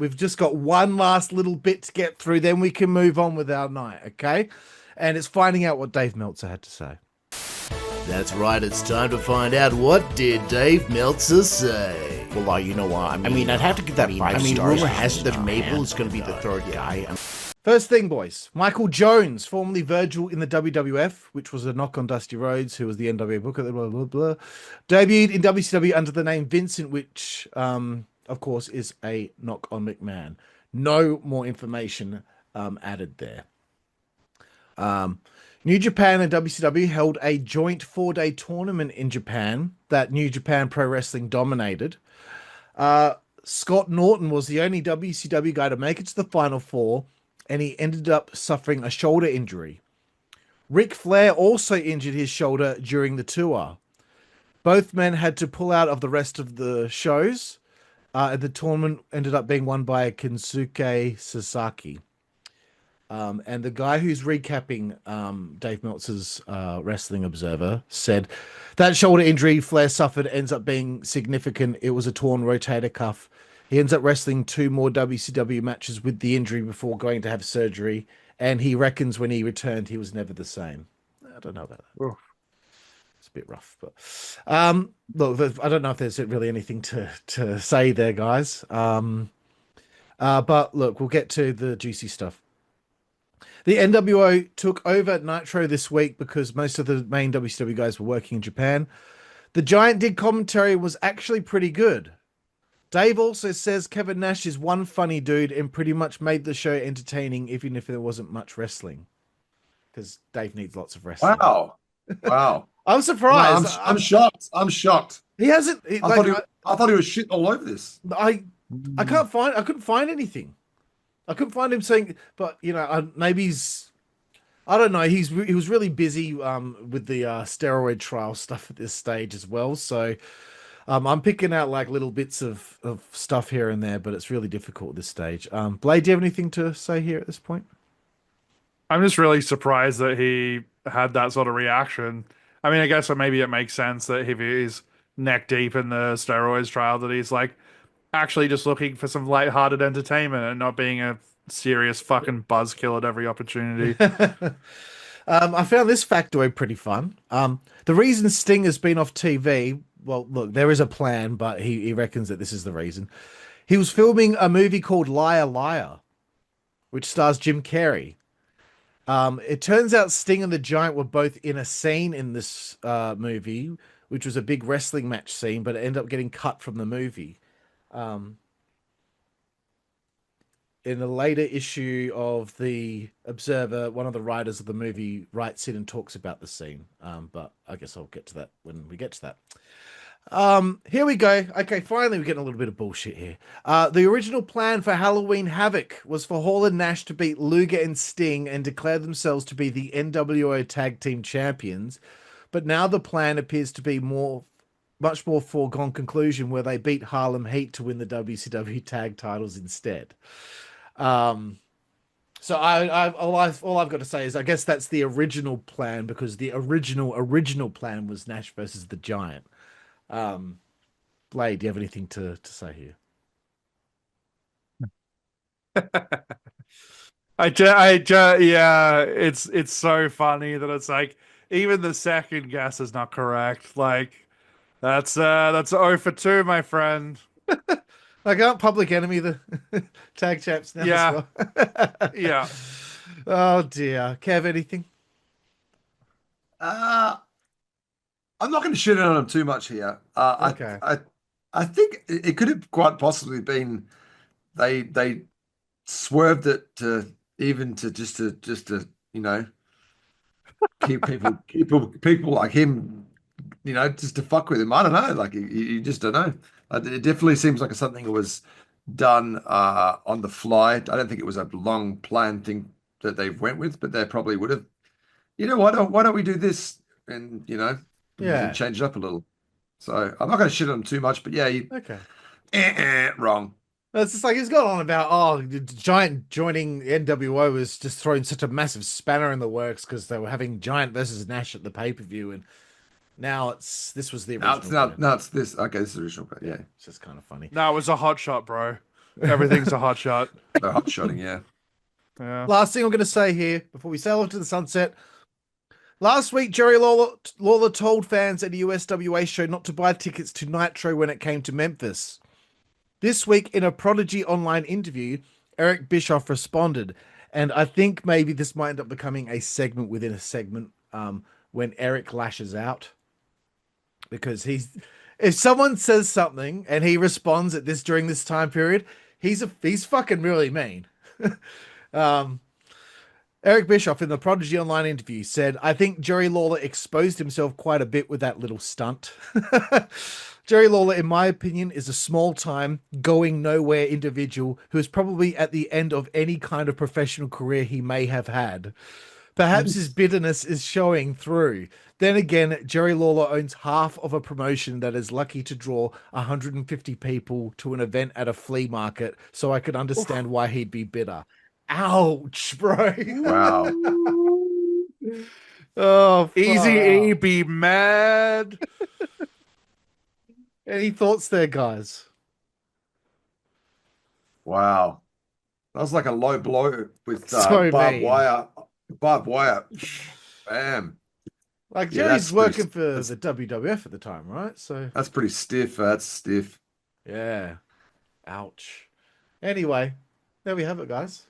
we've just got one last little bit to get through. Then we can move on with our night, okay? And it's finding out what Dave Meltzer had to say. That's right, it's time to find out what did Dave Meltzer say. Well, you know what? I mean, I'd have to give that 5 stars. rumor has it that Mabel is going to be the third guy. First thing, boys. Michael Jones, formerly Virgil in the WWF, which was a knock on Dusty Rhodes, who was the NWA booker, blah, blah, blah, debuted in WCW under the name Vincent, which, of course, is a knock on McMahon. No more information added there. New Japan and WCW held a joint 4-day tournament in Japan that New Japan Pro Wrestling dominated. Scott Norton was the only WCW guy to make it to the Final Four, and he ended up suffering a shoulder injury. Ric Flair also injured his shoulder during the tour. Both men had to pull out of the rest of the shows, and the tournament ended up being won by Kensuke Sasaki. And the guy who's recapping Dave Meltzer's Wrestling Observer said that shoulder injury Flair suffered ends up being significant. It was a torn rotator cuff. He ends up wrestling 2 more WCW matches with the injury before going to have surgery. And he reckons when he returned, he was never the same. I don't know about that. Oof. It's a bit rough, but look, I don't know if there's really anything to say there, guys. But look, we'll get to the juicy stuff. The NWO took over Nitro this week because most of the main WCW guys were working in Japan. The Giant did commentary, was actually pretty good. Dave also says Kevin Nash is one funny dude and pretty much made the show entertaining, even if there wasn't much wrestling. Because Dave needs lots of wrestling. Wow. I'm surprised. No, I'm shocked. I'm shocked. He hasn't. I thought he was shitting all over this. I couldn't find anything. I couldn't find him saying, but maybe I don't know. He was really busy with the steroid trial stuff at this stage as well. So I'm picking out like little bits of stuff here and there, but it's really difficult at this stage. Blade, do you have anything to say here at this point? I'm just really surprised that he had that sort of reaction. I mean, I guess maybe it makes sense that if he's neck deep in the steroids trial, that he's like actually just looking for some lighthearted entertainment and not being a serious fucking buzzkill at every opportunity. I found this factoid pretty fun. The reason Sting has been off TV, well, look, there is a plan, but he reckons that this is the reason. He was filming a movie called Liar Liar, which stars Jim Carrey. It turns out Sting and the Giant were both in a scene in this movie, which was a big wrestling match scene, but it ended up getting cut from the movie. In a later issue of the Observer, one of the writers of the movie writes in and talks about the scene. But I guess I'll get to that when we get to that. Here we go. Okay, finally we're getting a little bit of bullshit here. The original plan for Halloween Havoc was for Hall and Nash to beat Luger and Sting and declare themselves to be the NWO Tag Team Champions. But now the plan appears to be much more foregone conclusion, where they beat Harlem Heat to win the WCW tag titles instead. So all I've got to say is I guess that's the original plan, because the original plan was Nash versus the Giant. Blade, do you have anything to say here? Yeah, it's so funny that it's like even the second guess is not correct. Like that's 0 for 2, my friend. Like, aren't Public Enemy the tag champs now? Yeah. As well? Yeah. Oh dear. Kev, anything? I'm not going to shit on them too much here. Okay. I think it could have quite possibly been they swerved it to just to keep people like him, just to fuck with him. I don't know. Like you just don't know. It definitely seems like something that was done on the fly. I don't think it was a long planned thing that they went with, but they probably would have. Why don't we do this and change it up a little. So I'm not going to shit on him too much, but yeah, wrong. It's just like he's gone on about, the Giant joining NWO was just throwing such a massive spanner in the works because they were having Giant versus Nash at the pay-per-view, and now this was the original. Now it's this. Okay, this is the original, but yeah. It's just kind of funny. No, it was a hot shot, bro. Everything's a hot shot. No hot shotting, yeah. Yeah. Last thing I'm going to say here before we sail off to the sunset. Last week, Jerry Lawler told fans at a USWA show not to buy tickets to Nitro when it came to Memphis. This week, in a Prodigy online interview, Eric Bischoff responded, and I think maybe this might end up becoming a segment within a segment when Eric lashes out. Because if someone says something and he responds at this during this time period, he's fucking really mean. Eric Bischoff in the Prodigy Online interview said, I think Jerry Lawler exposed himself quite a bit with that little stunt. Jerry Lawler, in my opinion, is a small-time, going nowhere individual who is probably at the end of any kind of professional career he may have had. Perhaps his bitterness is showing through. Then again, Jerry Lawler owns half of a promotion that is lucky to draw 150 people to an event at a flea market, so I could understand why he'd be bitter. Ouch, bro. Wow. Oh, Easy E, fuck. be mad. Any thoughts there, guys? Wow. That was like a low blow with So barbed mean. wire. Barbed wire. Bam. Like, Yeah, Jerry's that's working pretty- for the WWF at the time, right? So, That's pretty stiff. That's stiff. yeah. Ouch. Anyway, there we have it, guys.